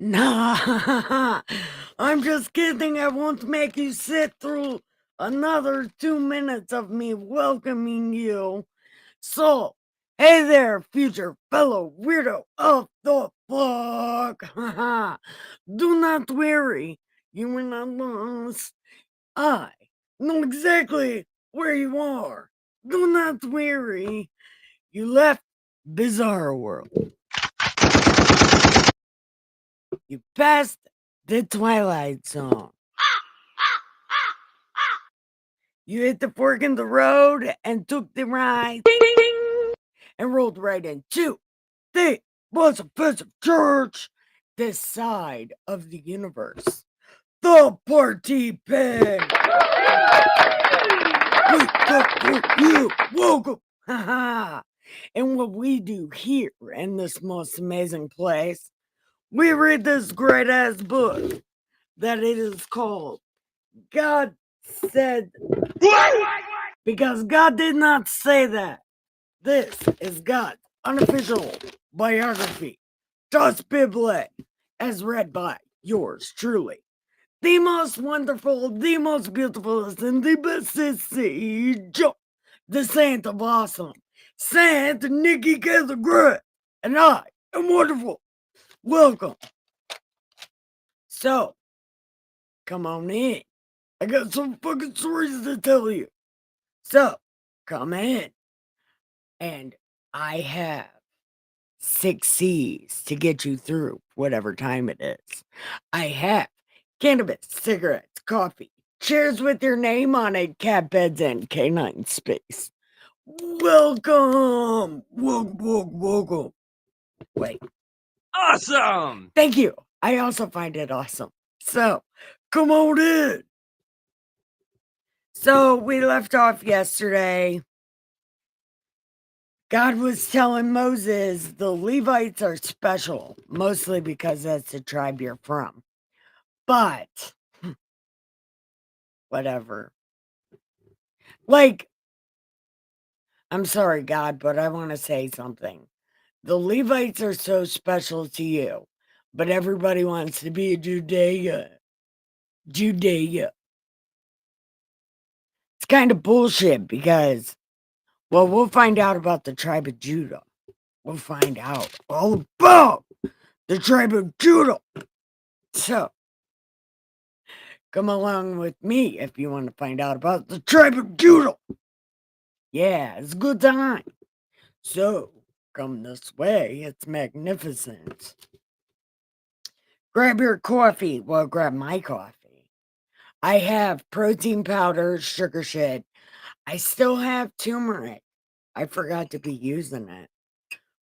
Nah, I'm just kidding. I won't make you sit through another 2 minutes of me welcoming you. So, hey there, future fellow weirdo of the block. Do not worry, you are not lost. I know exactly where you are. Do not worry. You left Bizarre World. You passed the Twilight Zone. You hit the fork in the road and took the right and rolled right into the most offensive church this side of the universe. The party pin. We got for you. Welcome. Haha. And what we do here in this most amazing place, we read this great ass book that it is called God Said. Because God did not say that. This is God's unofficial biography, Das Bible, as read by yours truly. The most wonderful, the most beautiful, and the best siege, the Saint of Awesome, Saint Nikki K. the Great, and I am wonderful. Welcome. So, come on in. I got some fucking stories to tell you. So, come in. And I have 6 C's to get you through whatever time it is. I have cannabis, cigarettes, coffee, chairs with your name on it, cat beds, and canine space. Welcome! Welcome. Wait. Awesome! Thank you. I also find it awesome. So, come on in. So, we left off yesterday. God was telling Moses the Levites are special, mostly because that's the tribe you're from. But, whatever. Like, I'm sorry, God, but I want to say something. The Levites are so special to you, but everybody wants to be a Judea. It's kind of bullshit because, well, we'll find out about the tribe of Judah. We'll find out all about the tribe of Judah. So, come along with me if you want to find out about the tribe of Judah. Yeah, it's a good time. So, come this way. It's magnificent. Grab your coffee. Well, grab my coffee. I have protein powder, sugar shit. I still have turmeric. I forgot to be using it,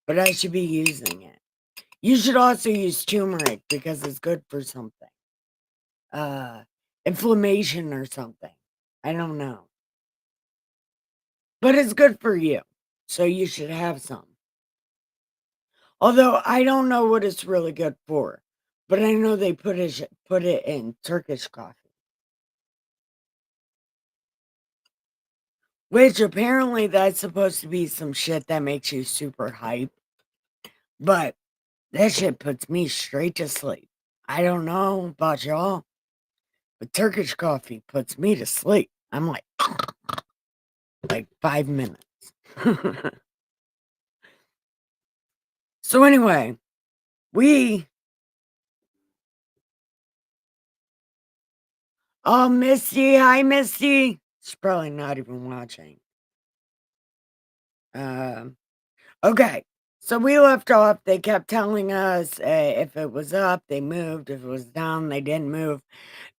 but I should be using it. You should also use turmeric because it's good for something. Inflammation or something. I don't know. But it's good for you. So you should have some. Although I don't know what it's really good for. But I know they put it in Turkish coffee. Which apparently that's supposed to be some shit that makes you super hype. But that shit puts me straight to sleep. I don't know about y'all, but Turkish coffee puts me to sleep. I'm like 5 minutes. So anyway, oh, Misty, hi Misty. She's probably not even watching. Okay, so we left off. They kept telling us if it was up, they moved. If it was down, they didn't move.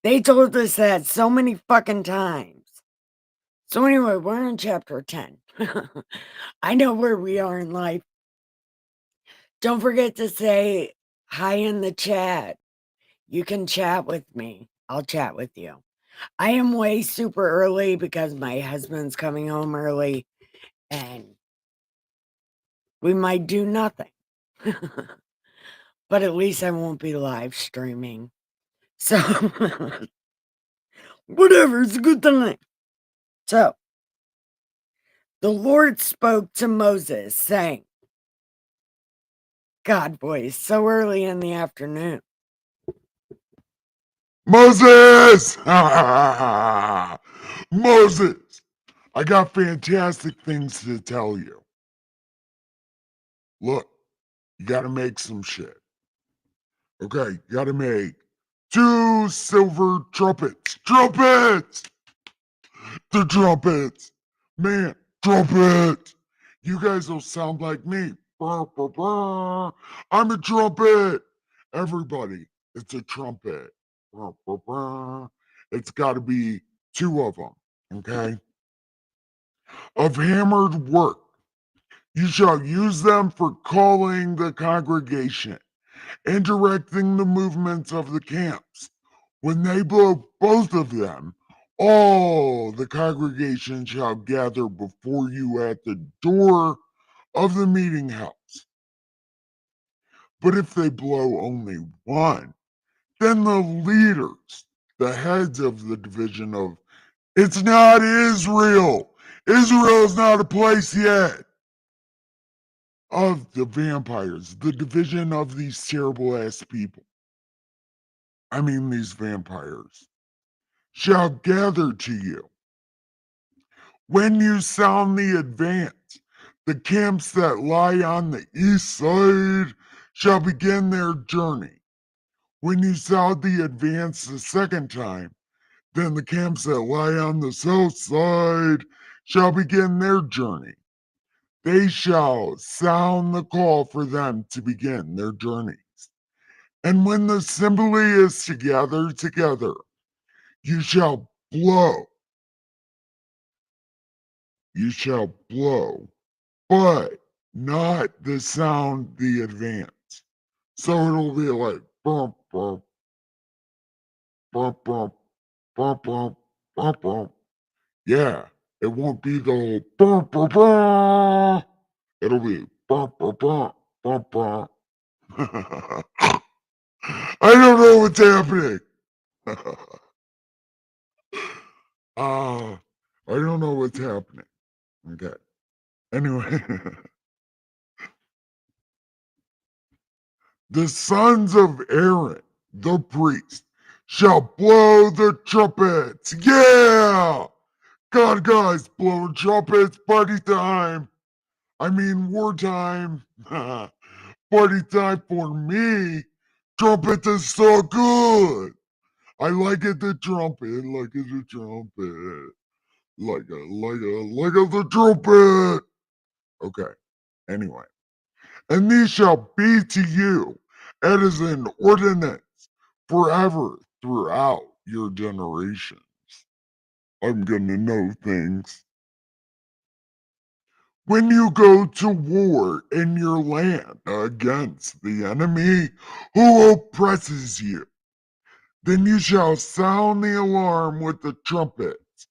They told us that so many fucking times. So anyway, we're in chapter 10. I know where we are in life. Don't forget to say hi in the chat. You can chat with me. I'll chat with you. I am way super early because my husband's coming home early and we might do nothing. But at least I won't be live streaming. So, whatever, it's a good time. So, the Lord spoke to Moses, saying, God voice, so early in the afternoon. Moses! Moses! I got fantastic things to tell you. Look, you gotta make some shit. Okay, you gotta make 2 silver trumpets. Trumpets! The trumpets! Man, trumpets! You guys will sound like me. Brr, brr, brr. I'm a trumpet! Everybody, it's a trumpet. Brr, brr, brr. It's gotta be 2 of them, okay? Of hammered work. You shall use them for calling the congregation and directing the movements of the camps. When they blow both of them, all the congregation shall gather before you at the door of the meeting house. But if they blow only one, then the leaders, the heads of the division of it's not Israel. Israel is not a place yet. Of the vampires, the division of these terrible ass people. I mean, these vampires shall gather to you. When you sound the advance, the camps that lie on the east side shall begin their journey. When you sound the advance the second time, then the camps that lie on the south side shall begin their journey. They shall sound the call for them to begin their journeys. And when the assembly is together, you shall blow. You shall blow, but not the sound the advance. So it'll be like bump, bump, bump, bump, bump, bump, bump, bump. Yeah, it won't be the whole bump, bump, bump. It'll be bump, bump, bump, bump, bump. I don't know what's happening. I don't know what's happening. Okay. Anyway, the sons of Aaron, the priest, shall blow the trumpets. Yeah! God, guys, blowing trumpets, party time. I mean, wartime. Party time for me. Trumpet is so good. I like it, the trumpet, like it, the trumpet. Like a, the trumpet. Okay, anyway. And these shall be to you as an ordinance forever throughout your generations. I'm gonna know things. When you go to war in your land against the enemy who oppresses you, then you shall sound the alarm with the trumpets,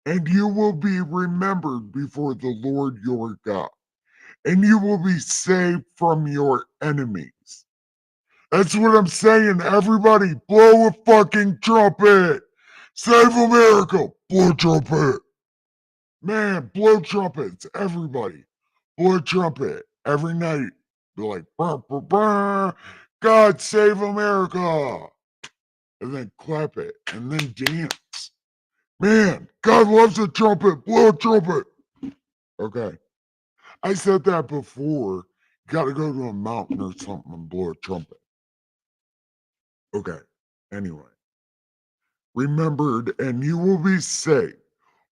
and you will be remembered before the Lord your God, and you will be saved from your enemies. That's what I'm saying. Everybody, blow a fucking trumpet. Save America. Blow a trumpet. Man, blow trumpets. Everybody, blow a trumpet every night. Be like, brr, brr, brr. God save America. And then clap it and then dance. Man, God loves a trumpet. Blow a trumpet. Okay. I said that before. You got to go to a mountain or something and blow a trumpet. Okay. Anyway. Remembered, and you will be saved.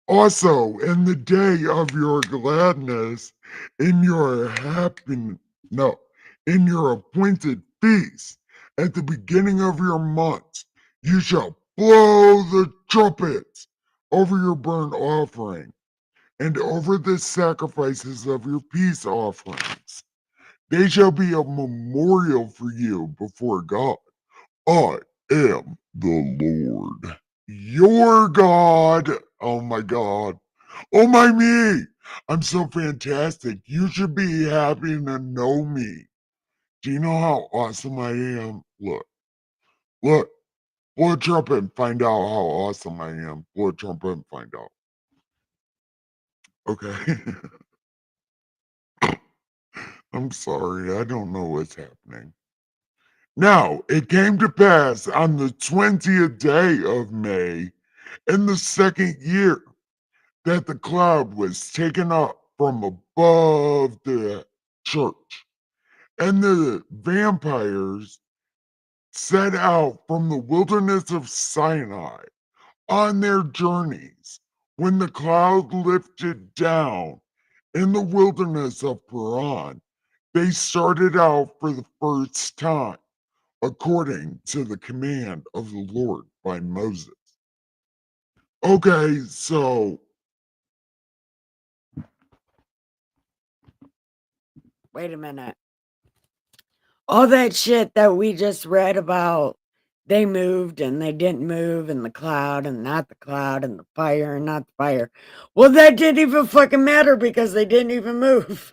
Also, in the day of your gladness, in your happiness, no, in your appointed feast, at the beginning of your months, you shall blow the trumpets over your burnt offering and over the sacrifices of your peace offerings. They shall be a memorial for you before God. I am the Lord, your God. Oh my God. Oh my me. I'm so fantastic. You should be happy to know me. Do you know how awesome I am? Look, blow a trumpet and find out how awesome I am. Blow a trumpet and find out. Okay. I'm sorry. I don't know what's happening. Now it came to pass on the 20th day of May in the second year that the cloud was taken up from above the church, and the vampires set out from the wilderness of Sinai on their journeys. When the cloud lifted down in the wilderness of Paran, they started out for the first time, according to the command of the Lord by Moses. Okay, so Wait a minute. All that shit that we just read about, they moved and they didn't move, and the cloud and not the cloud, and the fire and not the fire. Well, that didn't even fucking matter because they didn't even move.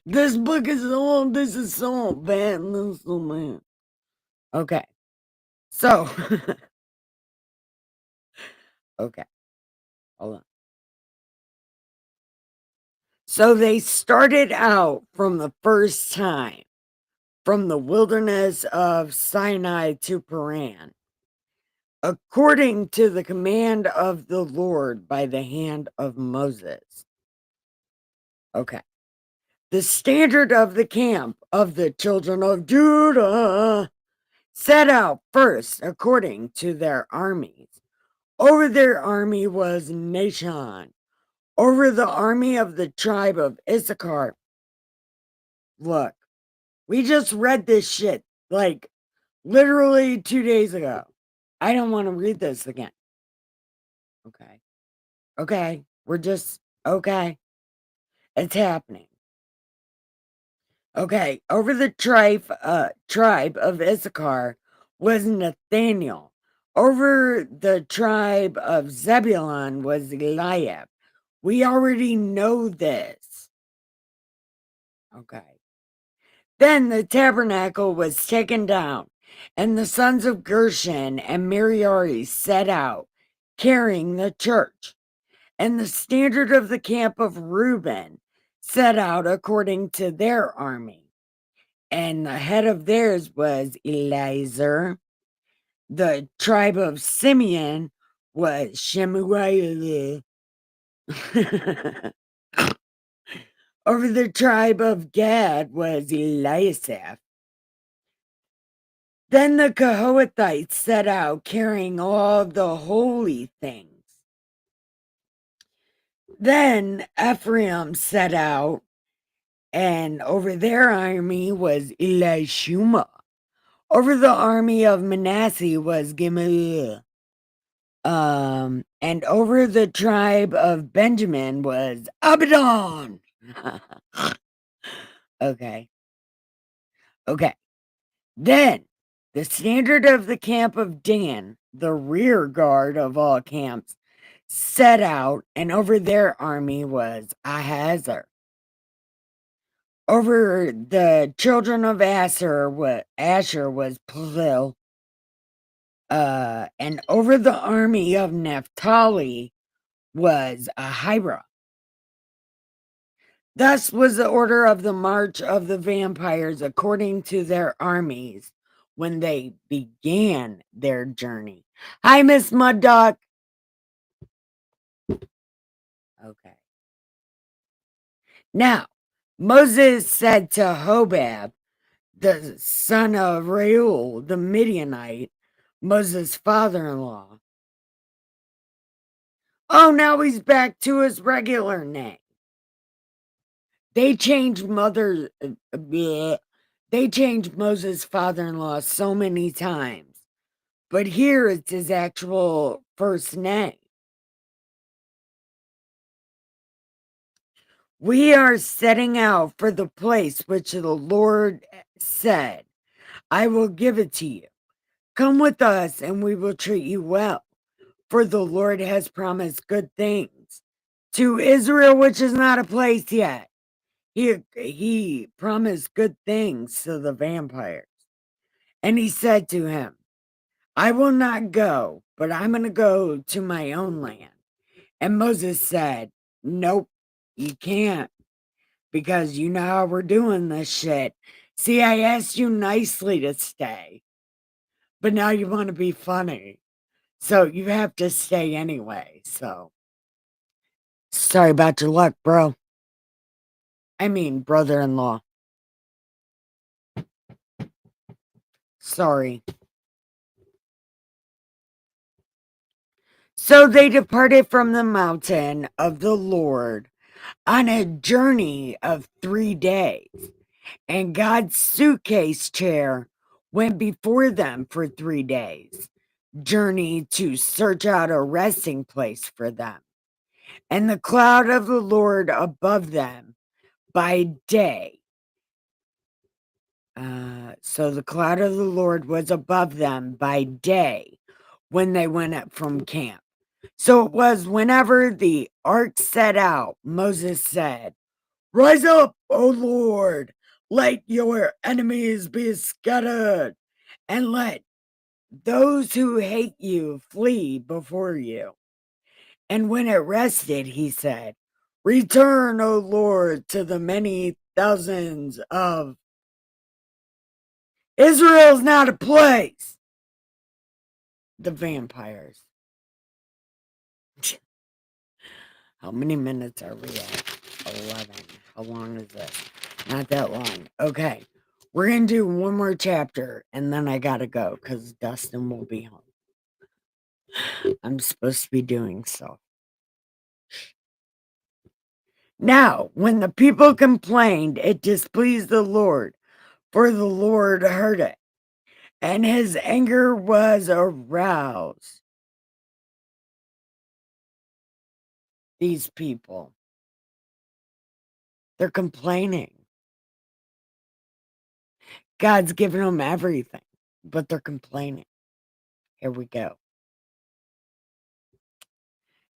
This book is old. This is so bad. This is so bad. Okay. So, okay. Hold on. So they started out from the first time from the wilderness of Sinai to Paran, according to the command of the Lord by the hand of Moses. Okay. The standard of the camp of the children of Judah set out first according to their armies. Over their army was Nashon. Over the army of the tribe of Issachar. Look, we just read this shit like literally 2 days ago. I don't want to read this again. Okay. Okay. We're just, okay. It's happening. Okay. Over the tribe of Issachar was Nathaniel. Over the tribe of Zebulun was Eliab. We already know this. Okay. Then the tabernacle was taken down, and the sons of Gershon and Merari set out, carrying the church. And the standard of the camp of Reuben set out according to their army. And the head of theirs was Eliezer. The tribe of Simeon was Shemuel. Over the tribe of Gad was Eliasaph. Then the Kohathites set out carrying all the holy things. Then Ephraim set out, and over their army was Elishuma. Over the army of Manasseh was Gamaliel. And over the tribe of Benjamin was Abidan. Okay. Okay. Then the standard of the camp of Dan, the rear guard of all camps, set out, and over their army was Ahazar. Over the children of Asher was Plil. And over the army of Naphtali was Ahira. Thus was the order of the march of the vampires according to their armies when they began their journey. Hi, Miss Mud Duck. Okay. Now, Moses said to Hobab, the son of Reuel, the Midianite, Moses' father-in-law. Oh, now he's back to his regular name. They changed they changed Moses' father-in-law so many times. But here it's his actual first name. We are setting out for the place which the Lord said, I will give it to you. Come with us and we will treat you well. For the Lord has promised good things to Israel, which is not a place yet. He promised good things to the vampires. And he said to him, I will not go, but I'm going to go to my own land. And Moses said, nope, you can't, because you know how we're doing this shit. See, I asked you nicely to stay, but now you want to be funny. So you have to stay anyway. So sorry about your luck, bro. I mean, brother-in-law. Sorry. So they departed from the mountain of the Lord on a journey of 3 days, and God's suitcase chair went before them for 3 days, journey to search out a resting place for them. And the cloud of the Lord above them by day. So the cloud of the Lord was above them by day when they went up from camp. So it was whenever the ark set out, Moses said, "Rise up, O Lord, let your enemies be scattered, and let those who hate you flee before you." And when it rested, he said, "Return, O Lord, to the many thousands of Israel's not a place." The vampires. How many minutes are we at? 11. How long is this? Not that long. Okay. We're going to do one more chapter and then I got to go because Dustin will be home. I'm supposed to be doing so. Now, when the people complained, it displeased the Lord, for the Lord heard it, and his anger was aroused. These people, they're complaining. God's given them everything, but they're complaining. Here we go.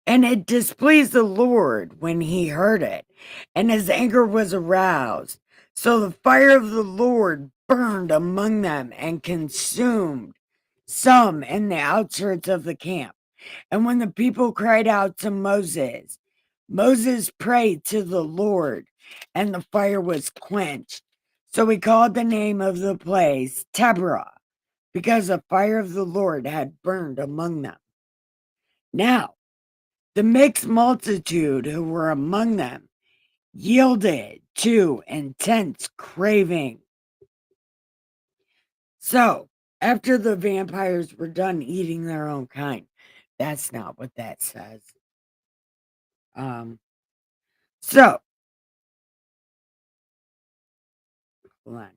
And it displeased the Lord when he heard it, and his anger was aroused. So the fire of the Lord burned among them and consumed some in the outskirts of the camp. And when the people cried out to Moses, Moses prayed to the Lord, and the fire was quenched. So he called the name of the place Taberah, because the fire of the Lord had burned among them. Now, the mixed multitude who were among them yielded to intense craving. So, after the vampires were done eating their own kind, that's not what that says. So, hold on.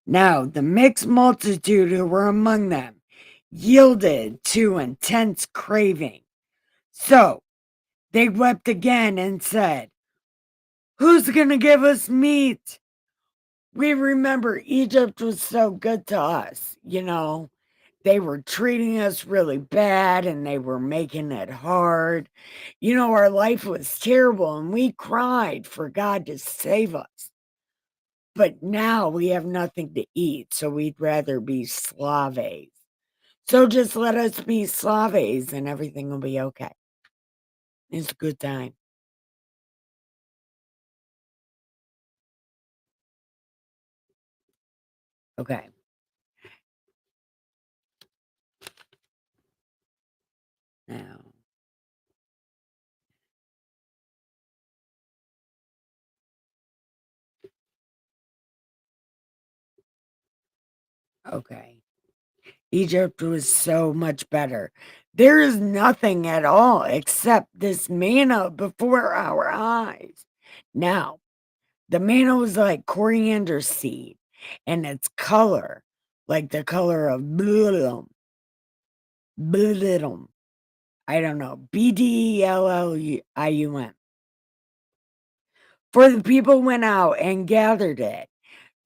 Now, the mixed multitude who were among them yielded to intense craving. So, they wept again and said, "Who's going to give us meat?" We remember Egypt was so good to us, you know. They were treating us really bad and they were making it hard. You know, our life was terrible and we cried for God to save us. But now we have nothing to eat, so we'd rather be slaves. So just let us be slaves and everything will be okay. It's a good time. Okay. Now. Okay. Egypt was so much better. There is nothing at all except this manna before our eyes. Now, the manna was like coriander seed, and its color, like the color of bdellium. I don't know. Bdellium. For the people went out and gathered it,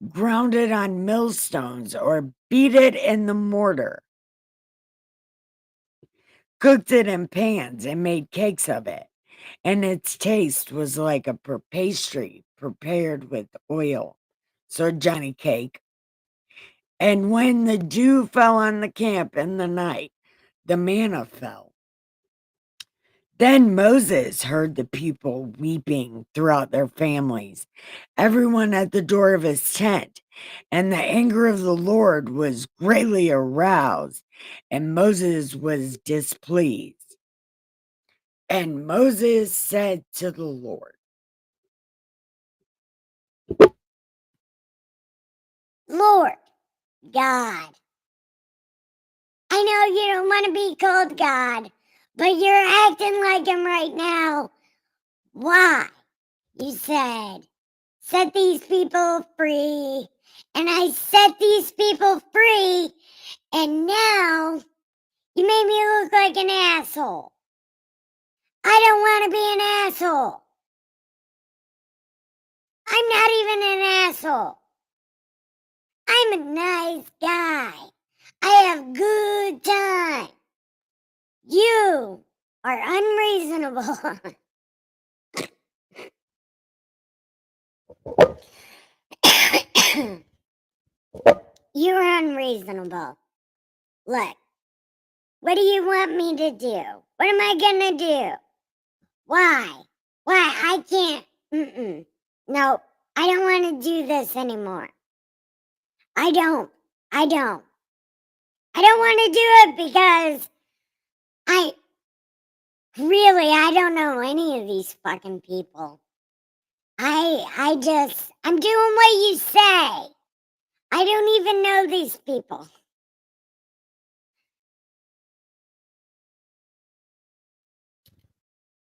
ground it on millstones, or beat it in the mortar, cooked it in pans, and made cakes of it. And its taste was like a pastry prepared with oil. So, Johnny cake. And when the dew fell on the camp in the night, the manna fell. Then Moses heard the people weeping throughout their families, everyone at the door of his tent, and the anger of the Lord was greatly aroused, and Moses was displeased. And Moses said to the Lord, Lord God, I know you don't want to be called God, but you're acting like him right now. Why? You said, set these people free. And I set these people free, and now you made me look like an asshole. I don't want to be an asshole. I'm not even an asshole. I'm a nice guy. I have good time. You are unreasonable. You're unreasonable. Look, what do you want me to do? What am I gonna do? Why? I can't. No, I don't want to do this anymore. I don't want to do it because I don't know any of these fucking people. I'm doing what you say. I don't even know these people.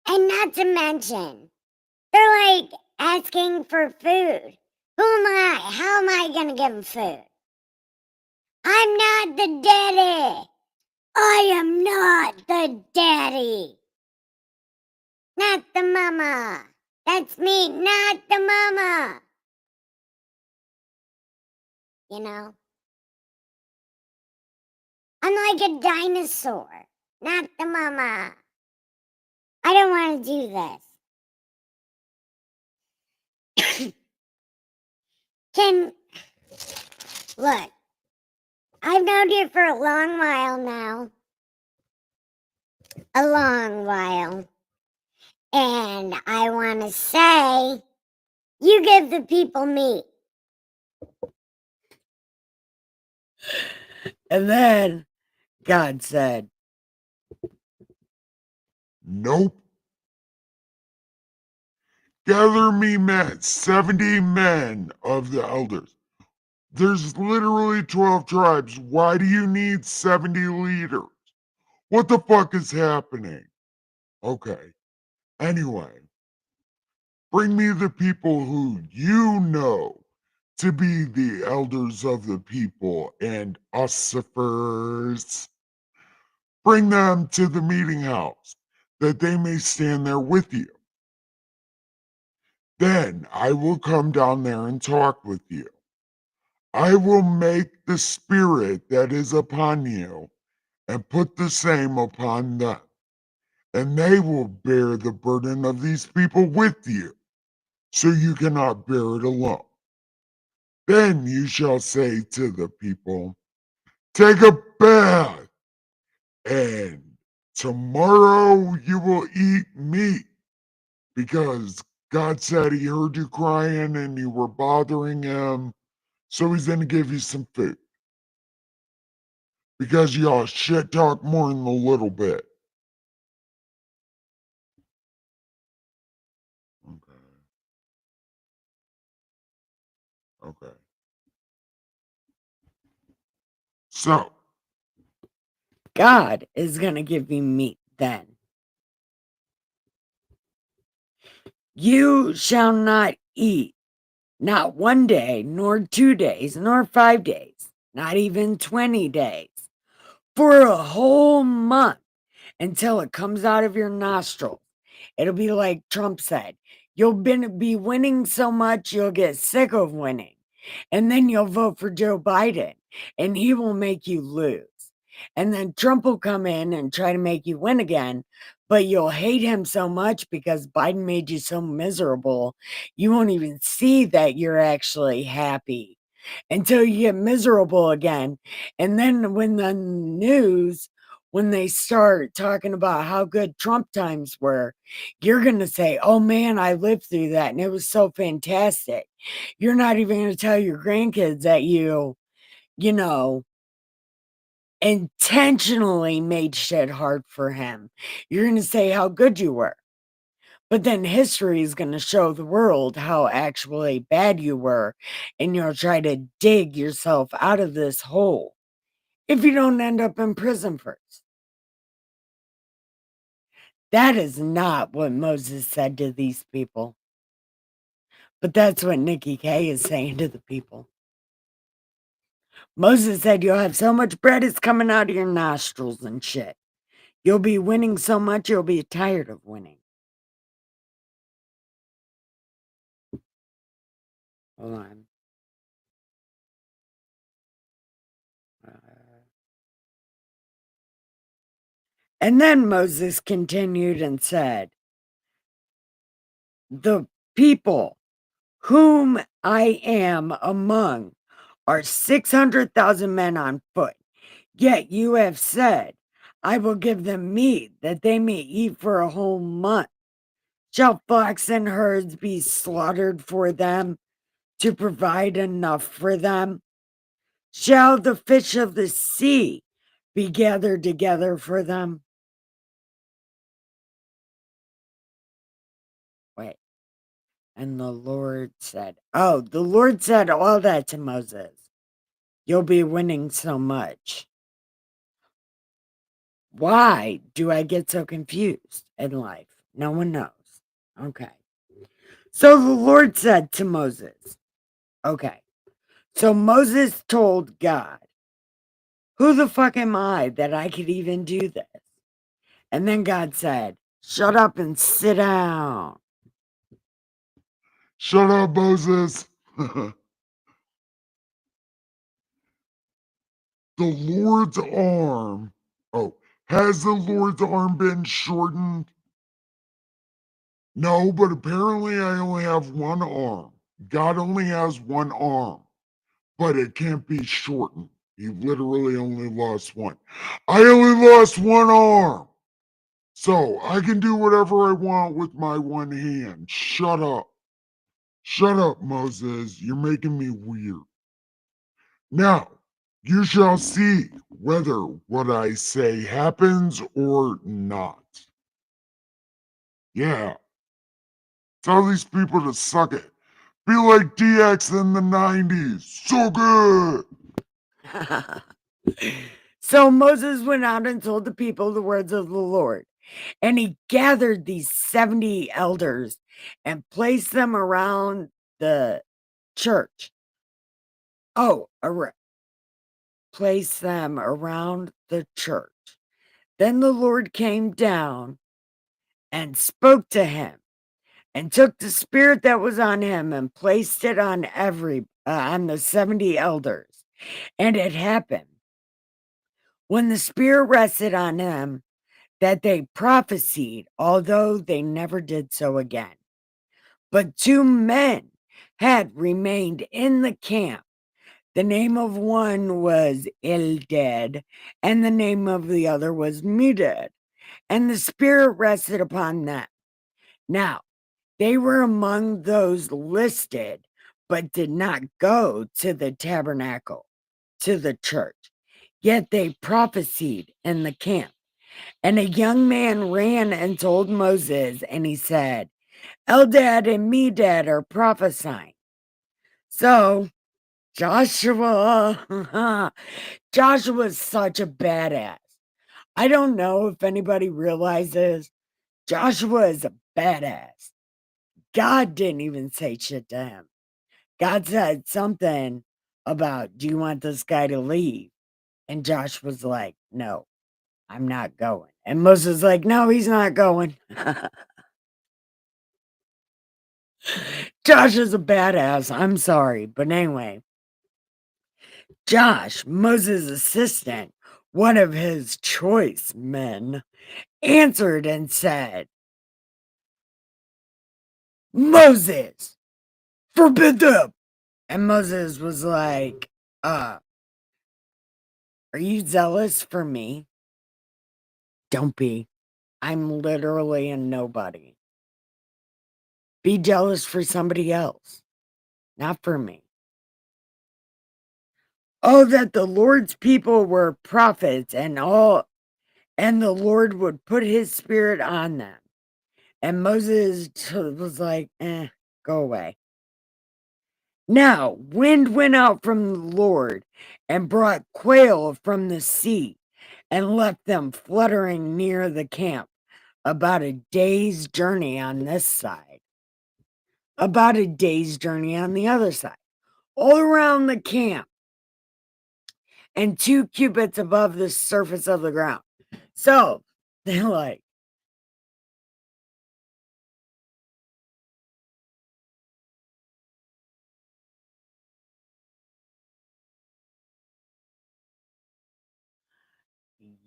And not to mention, they're like asking for food. Who am I? How am I gonna give them food? I'm not the daddy. I am not the daddy. Not the mama. That's me, not the mama. You know? I'm like a dinosaur, not the mama. I don't want to do this. Look, I've known you for a long while now. A long while. And I want to say, you give the people meat. and then God said, Nope. Gather me men, 70 men of the elders. There's literally 12 tribes. Why do you need 70 leaders? What the fuck is happening? Okay. Anyway, bring me the people who you know to be the elders of the people and ossifers. Bring them to the meeting house that they may stand there with you. Then I will come down there and talk with you. I will make the spirit that is upon you and put the same upon them, and they will bear the burden of these people with you, so you cannot bear it alone. Then you shall say to the people, take a bath, and tomorrow you will eat meat, because God said he heard you crying and you were bothering him, so he's going to give you some food. Because y'all shit talk more than a little bit. Okay. So, God is going to give you meat then. You shall not eat, not 1 day, nor 2 days, nor 5 days, not even 20 days, for a whole month until it comes out of your nostrils. It'll be like Trump said, you'll be winning so much you'll get sick of winning. And then you'll vote for Joe Biden and he will make you lose. And then Trump will come in and try to make you win again, but you'll hate him so much because Biden made you so miserable, you won't even see that you're actually happy until you get miserable again. And then when the news when they start talking about how good Trump times were, you're going to say, oh man, I lived through that and it was so fantastic. You're not even going to tell your grandkids that you know, intentionally made shit hard for him. You're going to say how good you were. But then history is going to show the world how actually bad you were. And you'll try to dig yourself out of this hole if you don't end up in prison first. That is not what Moses said to these people. But that's what Nikki K is saying to the people. Moses said, you'll have so much bread it's coming out of your nostrils and shit. You'll be winning so much, you'll be tired of winning. Hold on. And then Moses continued and said, the people whom I am among are 600,000 men on foot. Yet you have said, I will give them meat that they may eat for a whole month. Shall flocks and herds be slaughtered for them to provide enough for them? Shall the fish of the sea be gathered together for them? Wait. And the Lord said, oh, the Lord said all that to Moses. You'll be winning so much. Why do I get so confused in life? No one knows. Okay. So the Lord said to Moses, okay. So Moses told God, who the fuck am I that I could even do this? And then God said, shut up and sit down. Shut up, Moses. The Lord's arm. Oh, has the Lord's arm been shortened? No, but apparently I only have one arm. God only has one arm, but it can't be shortened. He literally only lost one. I only lost one arm. So I can do whatever I want with my one hand. Shut up. Shut up, Moses. You're making me weird. Now, you shall see whether what I say happens or not. Yeah. Tell these people to suck it. Be like DX in the 90s. So good. So Moses went out and told the people the words of the Lord. And he gathered these 70 elders and placed them around the church. Place them around the church. Then the Lord came down and spoke to him and took the spirit that was on him and placed it on on the 70 elders. And it happened when the spirit rested on him that they prophesied, although they never did so again. But 2 men had remained in the camp. The name of one was Eldad, and the name of the other was Medad, and the Spirit rested upon them. Now, they were among those listed, but did not go to the tabernacle, to the church. Yet they prophesied in the camp. And a young man ran and told Moses, and he said, Eldad and Medad are prophesying. So Joshua's such a badass. I don't know if anybody realizes Joshua is a badass. God didn't even say shit to him. God said something about, do you want this guy to leave? And Josh was like, no, I'm not going. And Moses was like, no, he's not going. Josh is a badass. I'm sorry. But anyway, Josh, Moses' assistant, one of his choice men, answered and said, Moses, forbid them. And Moses was like, are you zealous for me? Don't be. I'm literally a nobody. Be jealous for somebody else, not for me. Oh, that the Lord's people were prophets and the Lord would put his spirit on them. And Moses was like, go away. Now, wind went out from the Lord and brought quail from the sea and left them fluttering near the camp, about a day's journey on this side, about a day's journey on the other side, all around the camp, and 2 cubits above the surface of the ground. So they're like,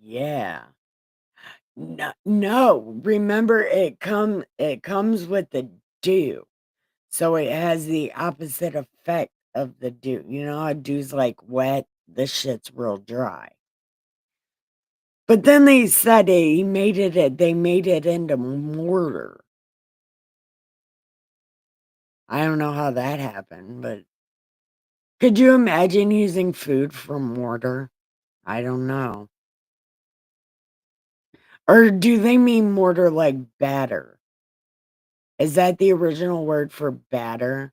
yeah. No, remember it comes with the dew. So it has the opposite effect of the dew. You know how dew's like wet? This shit's real dry. But then they said they made it into mortar. I don't know how that happened, but could you imagine using food for mortar? I don't know. Or do they mean mortar like batter? Is that the original word for batter?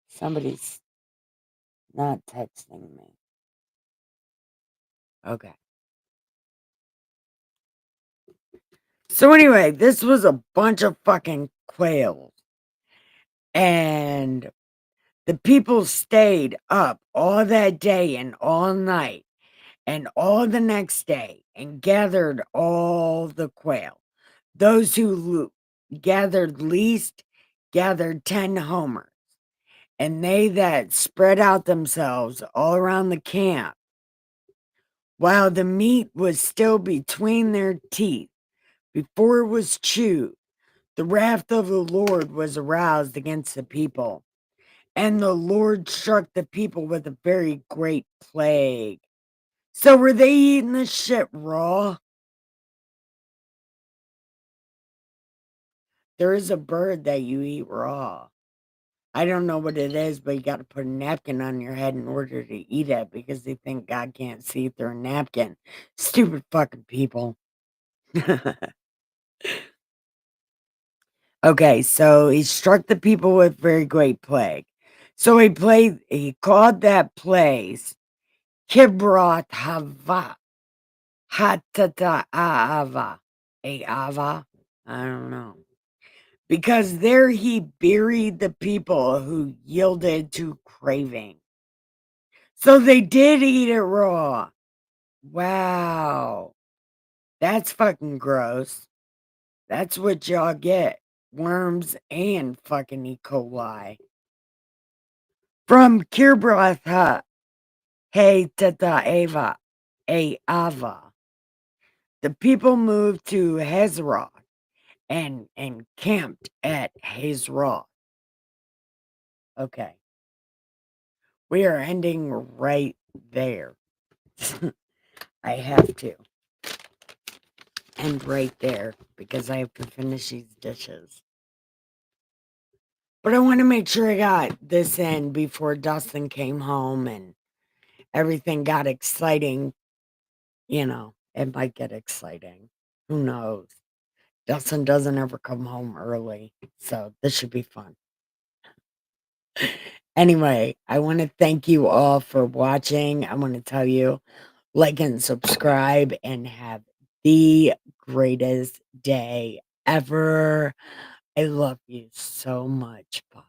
Somebody's not texting me. Okay. So anyway, this was a bunch of fucking quails. And the people stayed up all that day and all night and all the next day and gathered all the quail. Those who gathered least gathered 10 homers. And they that spread out themselves all around the camp, while the meat was still between their teeth, before it was chewed, the wrath of the Lord was aroused against the people. And the Lord struck the people with a very great plague. So were they eating this shit raw? There is a bird that you eat raw. I don't know what it is, but you got to put a napkin on your head in order to eat it because they think God can't see through a napkin. Stupid fucking people. Okay, so he struck the people with very great plague. So he called that place Kibroth Hava. Hatata Ava. Ava? I don't know. Because there he buried the people who yielded to craving. So they did eat it raw. Wow. That's fucking gross. That's what y'all get. Worms and fucking E. coli. From Kirbratha, hey tata Ava, Ava. The people moved to Hezron and camped at Hezron. Okay. We are ending right there. I have to end right there because I have to finish these dishes. But I want to make sure I got this in before Dustin came home and everything got exciting. You know, it might get exciting. Who knows? Dustin doesn't ever come home early, so this should be fun. Anyway, I want to thank you all for watching. I want to tell you, like and subscribe and have the greatest day ever. I love you so much. Bye.